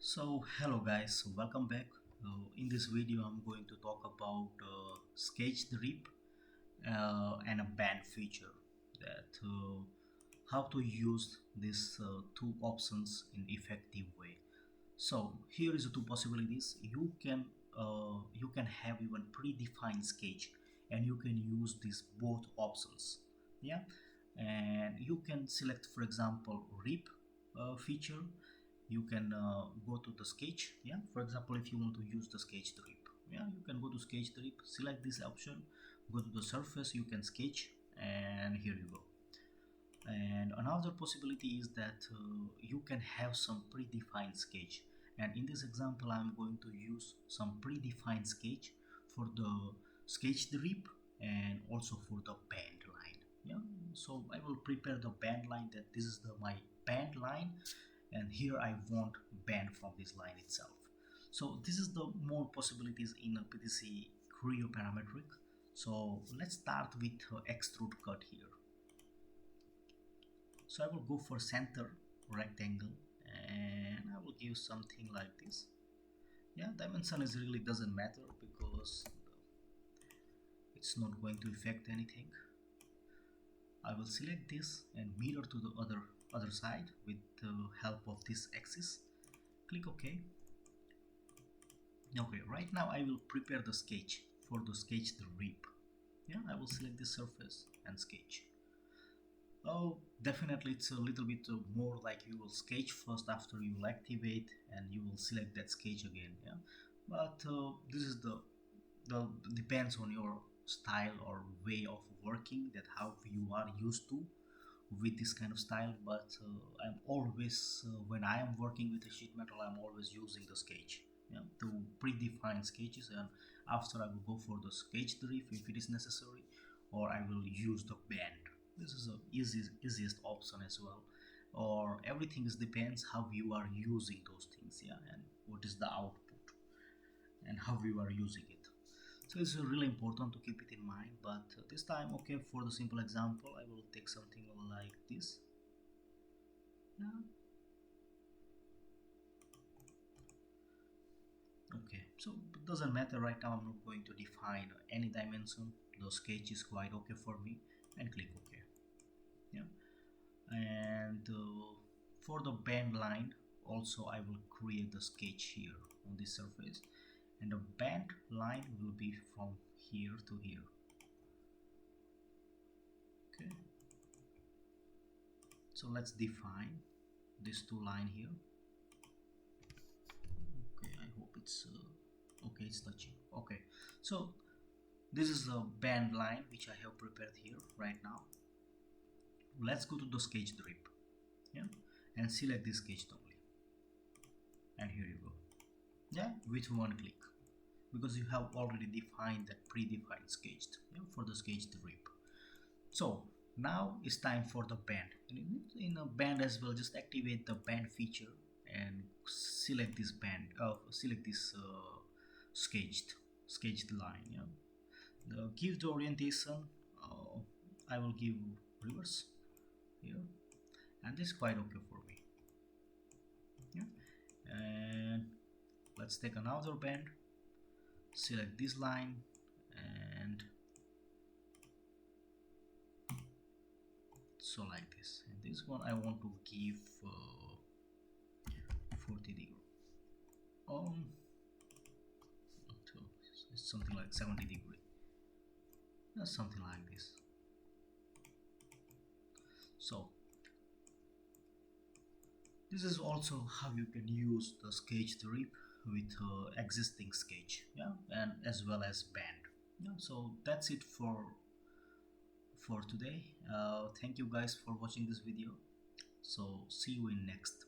So hello guys, welcome back. In this video I'm going to talk about sketch rip and a band feature, that how to use these two options in effective way. So here is the two possibilities. You can have even predefined sketch and you can use these both options. Yeah, and you can select, for example, rip feature. You can go to the sketch. Yeah, for example, if you want to use the sketch rip, yeah, you can go to sketch rip, select this option, go to the surface, you can sketch, and here you go. And another possibility is that you can have some predefined sketch, and in this example I'm going to use some predefined sketch for the sketch rip and also for the band line. Yeah, so I will prepare the band line, that this is my band line, and here I want band from this line itself. So this is the more possibilities in a PTC Creo parametric. So let's start with extrude cut here. So I will go for center rectangle and I will give something like this. Yeah, dimension is really doesn't matter because it's not going to affect anything. I will select this and mirror to the other side with the help of this axis. Click OK. Okay, right now I will prepare the sketch for the sketch the rip. Yeah, I will select the surface and sketch. Oh, definitely it's a little bit more like you will sketch first, after you will activate and you will select that sketch again. Yeah, but this is the depends on your style or way of working, that how you are used to with this kind of style. But I'm always when I am working with a sheet metal, I'm always using the sketch, yeah, to predefine sketches, and after I will go for the sketch riff if it is necessary, or I will use the band. This is the easiest option as well, or everything is depends how you are using those things, yeah, and what is the output and how you are using it. So it's really important to keep it in mind. But this time, okay, for the simple example I will take something like this. Yeah. Okay, so it doesn't matter right now, I'm not going to define any dimension. The sketch is quite okay for me, and click OK. Yeah, and for the band line also I will create the sketch here on this surface, and the band line will be from here to here. Okay, so let's define these two line here. Okay, I hope it's okay, it's touching. Okay, so this is a band line which I have prepared here right now. Let's go to the sketch rip, yeah, and select this sketch only, and here you go. Yeah, with one click, because you have already defined that predefined sketched, yeah, for the sketched rip. So now it's time for the band, and in a band as well, just activate the band feature and select this band, select this sketched line. Yeah, give the orientation. I will give reverse here, and this is quite okay for me. Yeah, and let's take another band, select this line, and so like this. And this one I want to give 40 degree. It's something like 70 degree. Something like this. So this is also how you can use the sketch rip with existing sketch, yeah, and as well as band. Yeah, so that's it for today. Thank you guys for watching this video. So see you in next